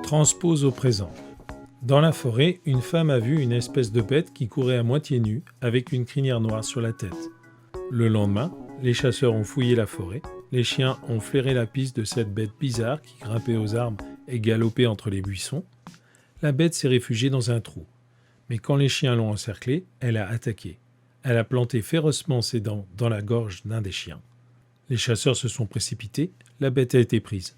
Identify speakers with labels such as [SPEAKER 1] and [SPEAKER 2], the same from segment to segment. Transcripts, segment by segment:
[SPEAKER 1] Transpose au présent. Dans la forêt, une femme a vu une espèce de bête qui courait à moitié nue, avec une crinière noire sur la tête. Le lendemain, les chasseurs ont fouillé la forêt. Les chiens ont flairé la piste de cette bête bizarre qui grimpait aux arbres et galopait entre les buissons. La bête s'est réfugiée dans un trou. Mais quand les chiens l'ont encerclée, elle a attaqué. Elle a planté férocement ses dents dans la gorge d'un des chiens. Les chasseurs se sont précipités, la bête a été prise.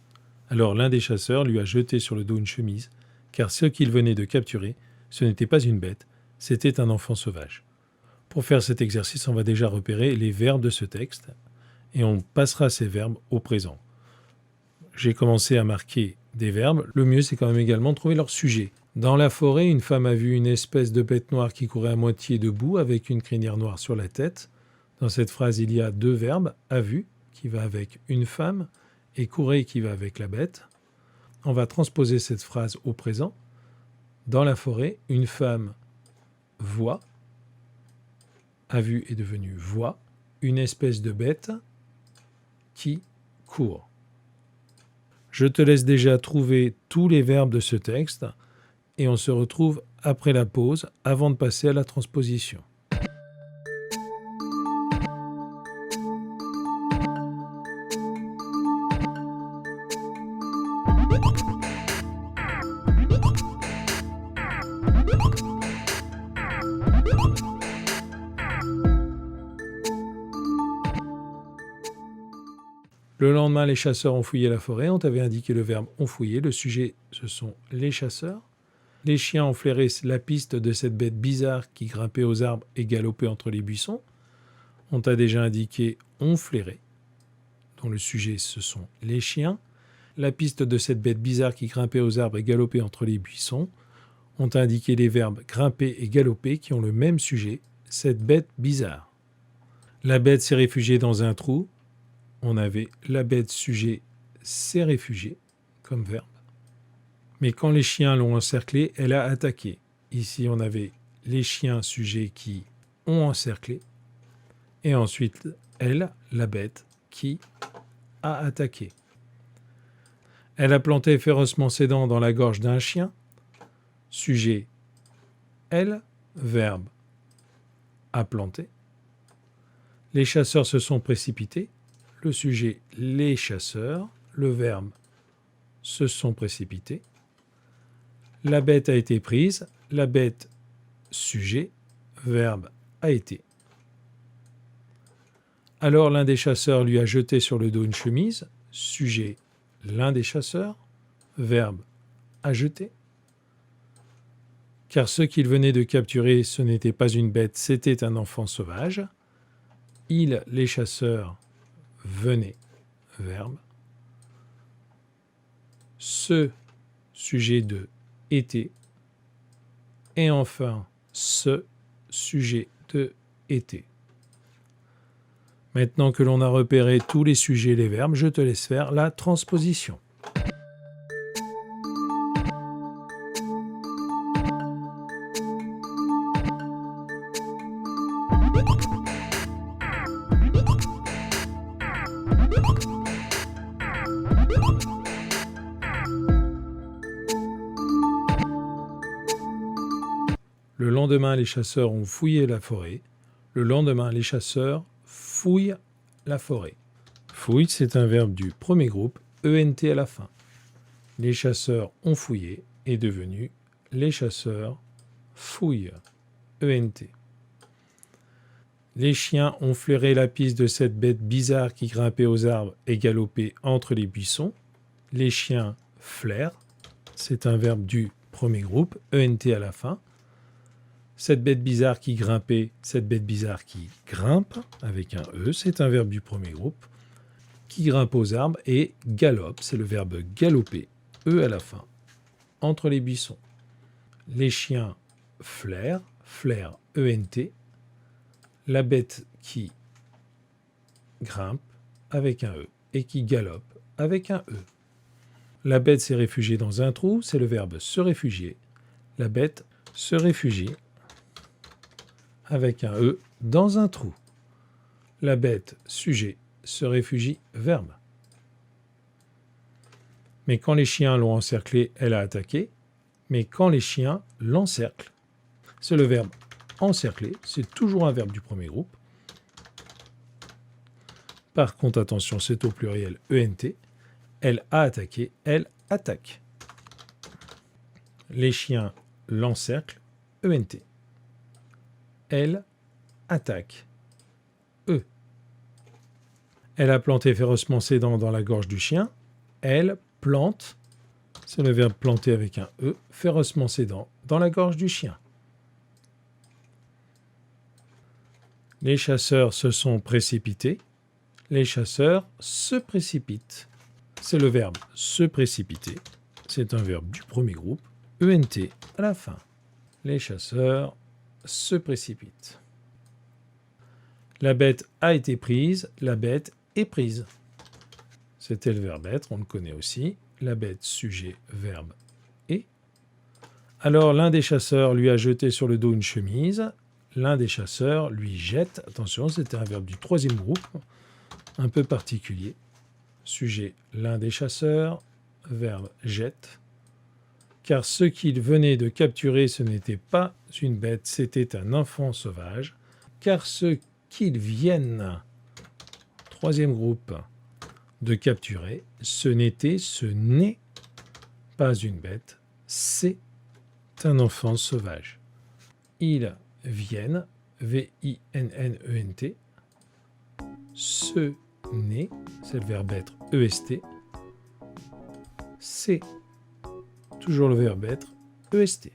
[SPEAKER 1] Alors l'un des chasseurs lui a jeté sur le dos une chemise, car ce qu'il venait de capturer, ce n'était pas une bête, c'était un enfant sauvage. Pour faire cet exercice, on va déjà repérer les verbes de ce texte, et on passera ces verbes au présent. J'ai commencé à marquer des verbes, le mieux c'est quand même également de trouver leur sujet. Dans la forêt, une femme a vu une espèce de bête noire qui courait à moitié debout avec une crinière noire sur la tête. Dans cette phrase, il y a deux verbes, a vu, qui va avec une femme, et courait qui va avec la bête. On va transposer cette phrase au présent. Dans la forêt, une femme voit, a vu est devenu voit, une espèce de bête qui court. Je te laisse déjà trouver tous les verbes de ce texte et on se retrouve après la pause avant de passer à la transposition. Le lendemain, les chasseurs ont fouillé la forêt. On t'avait indiqué le verbe « ont fouillé ». Le sujet, ce sont les chasseurs. Les chiens ont flairé la piste de cette bête bizarre qui grimpait aux arbres et galopait entre les buissons. On t'a déjà indiqué « ont flairé », dont le sujet, ce sont les chiens. La piste de cette bête bizarre qui grimpait aux arbres et galopait entre les buissons. On t'a indiqué les verbes « grimper » et « galoper » qui ont le même sujet, cette bête bizarre. La bête s'est réfugiée dans un trou. On avait la bête sujet s'est réfugiée comme verbe. Mais quand les chiens l'ont encerclée, elle a attaqué. Ici, on avait les chiens sujets qui ont encerclé. Et ensuite, elle, la bête, qui a attaqué. Elle a planté férocement ses dents dans la gorge d'un chien. Sujet, elle, verbe, a planté. Les chasseurs se sont précipités. Le sujet, les chasseurs. Le verbe, se sont précipités. La bête a été prise. La bête, sujet. Verbe, a été. Alors l'un des chasseurs lui a jeté sur le dos une chemise. Sujet, l'un des chasseurs. Verbe, a jeté. Car ce qu'il venait de capturer, ce n'était pas une bête, c'était un enfant sauvage. Ils, les chasseurs, venaient, verbe. Ce, sujet de était. Et enfin, ce, sujet de était. Maintenant que l'on a repéré tous les sujets et les verbes, je te laisse faire la transposition. Le lendemain, les chasseurs ont fouillé la forêt. Le lendemain, les chasseurs fouillent la forêt. Fouille, c'est un verbe du premier groupe, ENT à la fin. Les chasseurs ont fouillé est devenu les chasseurs fouillent, ENT. Les chiens ont flairé la piste de cette bête bizarre qui grimpait aux arbres et galopait entre les buissons. Les chiens flairent, c'est un verbe du premier groupe, ENT à la fin. Cette bête bizarre qui grimpait, cette bête bizarre qui grimpe, avec un E, c'est un verbe du premier groupe, qui grimpe aux arbres, et galope, c'est le verbe galoper, E à la fin, entre les buissons. Les chiens flairent, flairent, ENT, la bête qui grimpe, avec un E, et qui galope, avec un E. La bête s'est réfugiée dans un trou, c'est le verbe se réfugier. La bête se réfugie, avec un E, dans un trou. La bête, sujet, se réfugie, verbe. Mais quand les chiens l'ont encerclé, elle a attaqué. Mais quand les chiens l'encerclent, c'est le verbe encercler, c'est toujours un verbe du premier groupe. Par contre, attention, c'est au pluriel ENT. Elle a attaqué, elle attaque. Les chiens l'encerclent, ENT. Elle attaque, E. Elle a planté férocement ses dents dans la gorge du chien. Elle plante, c'est le verbe planter avec un E, férocement ses dents dans la gorge du chien. Les chasseurs se sont précipités. Les chasseurs se précipitent. C'est le verbe se précipiter. C'est un verbe du premier groupe, ENT à la fin. Les chasseurs se précipitent. La bête a été prise, la bête est prise. C'était le verbe être, on le connaît aussi. La bête, sujet, verbe, est. Alors l'un des chasseurs lui a jeté sur le dos une chemise. L'un des chasseurs lui jette, attention, c'était un verbe du troisième groupe, un peu particulier. Sujet, l'un des chasseurs, verbe, jette. Car ce qu'il venait de capturer, ce n'était pas une bête, c'était un enfant sauvage. Car ce qu'ils viennent, troisième groupe, de capturer, ce n'est pas une bête, c'est un enfant sauvage. Ils viennent, V-I-N-N-E-N-T, ce n'est, c'est le verbe être, EST, c'est toujours le verbe être, EST.